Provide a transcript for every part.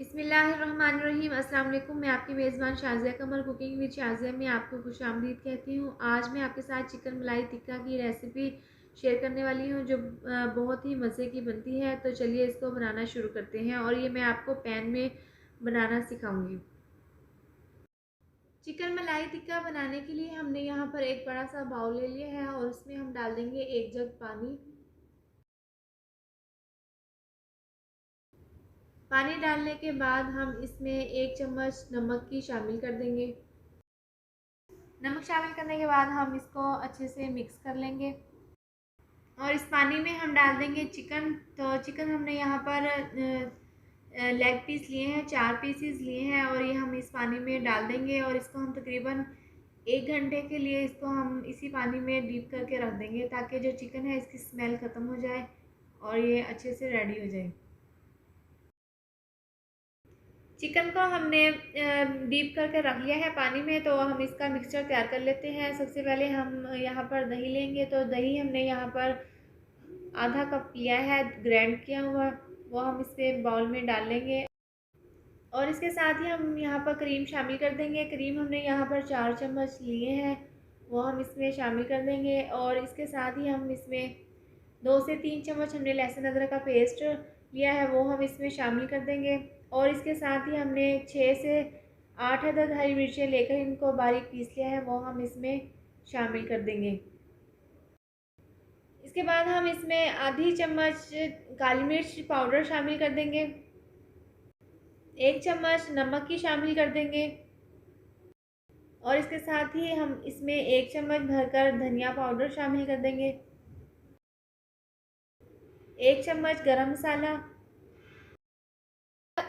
बिस्मिल्लाहिर्रहमानिर्रहीम। अस्सलाम वालेकुम। मैं आपकी मेज़बान शाज़िया कमर कुकिंग विद शाज़िया में आपको खुशामदीद कहती हूँ। आज मैं आपके साथ चिकन मलाई टिक्का की रेसिपी शेयर करने वाली हूँ जो बहुत ही मज़े की बनती है। तो चलिए इसको बनाना शुरू करते हैं और ये मैं आपको पैन में बनाना सिखाऊंगी। चिकन मलाई टिक्का बनाने के लिए हमने यहाँ पर एक बड़ा सा बाउल ले लिया है और उसमें हम डाल देंगे 1 जग पानी। पानी डालने के बाद हम इसमें 1 चम्मच नमक की शामिल कर देंगे। नमक शामिल करने के बाद हम इसको अच्छे से मिक्स कर लेंगे और इस पानी में हम डाल देंगे चिकन। तो चिकन हमने यहाँ पर लेग पीस लिए हैं, 4 पीसीस लिए हैं और ये हम इस पानी में डाल देंगे और इसको हम तकरीबन 1 घंटे के लिए इसको हम इसी पानी में डीप करके रख देंगे ताकि जो चिकन है इसकी स्मेल ख़त्म हो जाए और ये अच्छे से रेडी हो जाए। चिकन को हमने डीप करके रख लिया है पानी में, तो हम इसका मिक्सचर तैयार कर लेते हैं। सबसे पहले हम यहाँ पर दही लेंगे। तो दही हमने यहाँ पर आधा कप लिया है ग्राइंड किया हुआ, वो हम इसमें बाउल में डाल लेंगे और इसके साथ ही हम यहाँ पर क्रीम शामिल कर देंगे। क्रीम हमने यहाँ पर 4 चम्मच लिए हैं, वो हम इसमें शामिल कर देंगे और इसके साथ ही हम इसमें 2 से 3 चम्मच हमने लहसुन अदरक का पेस्ट लिया है, वो हम इसमें शामिल कर देंगे और इसके साथ ही हमने 6 से 8 अदद हरी मिर्चें लेकर इनको बारीक पीस लिया है, वो हम इसमें शामिल कर देंगे। इसके बाद हम इसमें आधी चम्मच काली मिर्च पाउडर शामिल कर देंगे, 1 चम्मच नमक की शामिल कर देंगे और इसके साथ ही हम इसमें 1 चम्मच भरकर धनिया पाउडर शामिल कर देंगे, 1 चम्मच गरम मसाला,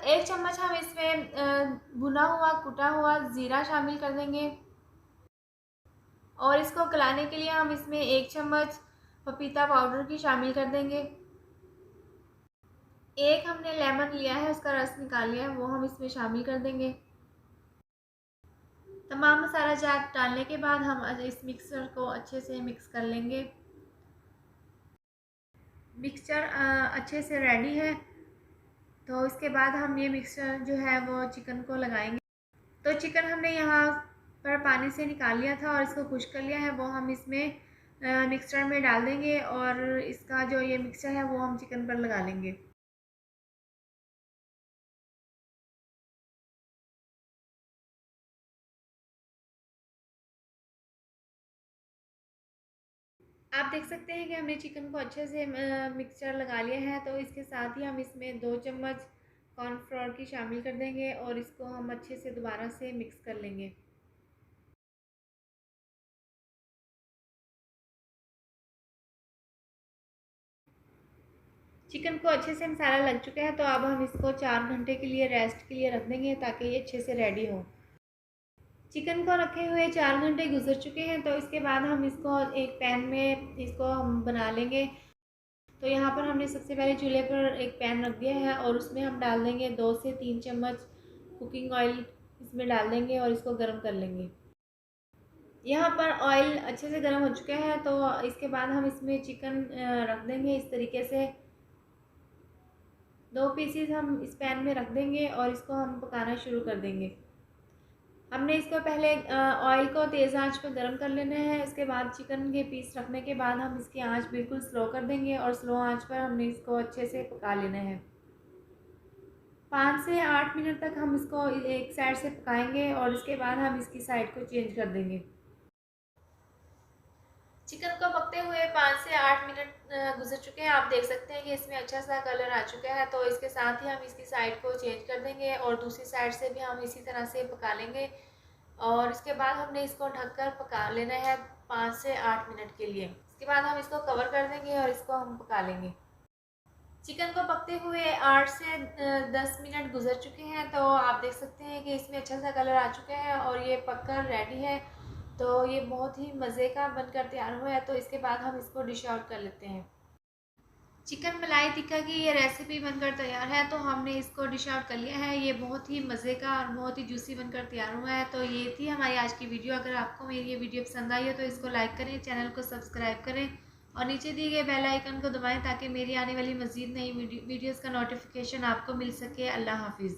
1 चम्मच हम इसमें भुना हुआ कुटा हुआ ज़ीरा शामिल कर देंगे और इसको गलाने के लिए हम इसमें 1 चम्मच पपीता पाउडर की शामिल कर देंगे। एक हमने लेमन लिया है, उसका रस निकाल लिया है, वो हम इसमें शामिल कर देंगे। तमाम मसाला जात डालने के बाद हम इस मिक्सर को अच्छे से मिक्स कर लेंगे। मिक्सचर अच्छे से रेडी है, तो इसके बाद हम ये मिक्सचर जो है वो चिकन को लगाएंगे। तो चिकन हमने यहाँ पर पानी से निकाल लिया था और इसको खुश्क कर लिया है, वो हम इसमें मिक्सचर में डाल देंगे और इसका जो ये मिक्सचर है वो हम चिकन पर लगा लेंगे। आप देख सकते हैं कि हमने चिकन को अच्छे से मिक्सचर लगा लिया है। तो इसके साथ ही हम इसमें 2 चम्मच कॉर्नफ्लोर की शामिल कर देंगे और इसको हम अच्छे से दोबारा से मिक्स कर लेंगे। चिकन को अच्छे से मसाला लग चुका है, तो अब हम इसको 4 घंटे के लिए रेस्ट के लिए रख देंगे ताकि ये अच्छे से रेडी हो। चिकन को रखे हुए 4 घंटे गुजर चुके हैं, तो इसके बाद हम इसको एक पैन में इसको हम बना लेंगे। तो यहाँ पर हमने सबसे पहले चूल्हे पर एक पैन रख दिया है और उसमें हम डाल देंगे 2 से 3 चम्मच कुकिंग ऑयल, इसमें डाल देंगे और इसको गर्म कर लेंगे। यहाँ पर ऑयल अच्छे से गर्म हो चुका है, तो इसके बाद हम इसमें चिकन रख देंगे। इस तरीके से 2 पीसीस हम इस पैन में रख देंगे और इसको हम पकाना शुरू कर देंगे। हमने इसको पहले ऑयल को तेज़ आंच पर गर्म कर लेना है। इसके बाद चिकन के पीस रखने के बाद हम इसकी आंच बिल्कुल स्लो कर देंगे और स्लो आंच पर हमने इसको अच्छे से पका लेना है। 5 से 8 मिनट तक हम इसको एक साइड से पकाएंगे और इसके बाद हम इसकी साइड को चेंज कर देंगे। चिकन को पकते हुए 5 से 8 मिनट गुजर चुके हैं। आप देख सकते हैं कि इसमें अच्छा सा कलर आ चुका है, तो इसके साथ ही हम इसकी साइड को चेंज कर देंगे और दूसरी साइड से भी हम इसी तरह से पका लेंगे और इसके बाद हमने इसको ढककर पका लेना है 5 से 8 मिनट के लिए। इसके बाद हम इसको कवर कर देंगे और इसको हम पका लेंगे। चिकन को पकते हुए 8 से 10 मिनट गुजर चुके हैं, तो आप देख सकते हैं कि इसमें अच्छा सा कलर आ चुका है और ये पककर रेडी है। तो ये बहुत ही मज़े का बनकर तैयार हुआ है। तो इसके बाद हम इसको डिश आउट कर लेते हैं। चिकन मलाई टिक्का की ये रेसिपी बनकर तैयार है, तो हमने इसको डिश आउट कर लिया है। ये बहुत ही मज़े का और बहुत ही जूसी बनकर तैयार हुआ है। तो ये थी हमारी आज की वीडियो। अगर आपको मेरी ये वीडियो पसंद आई हो तो इसको लाइक करें, चैनल को सब्सक्राइब करें और नीचे दिए गए बेल आइकन को दबाएं ताकि मेरी आने वाली मज़ीद नई वीडियोज़ का नोटिफिकेशन आपको मिल सके। अल्लाह हाफिज़।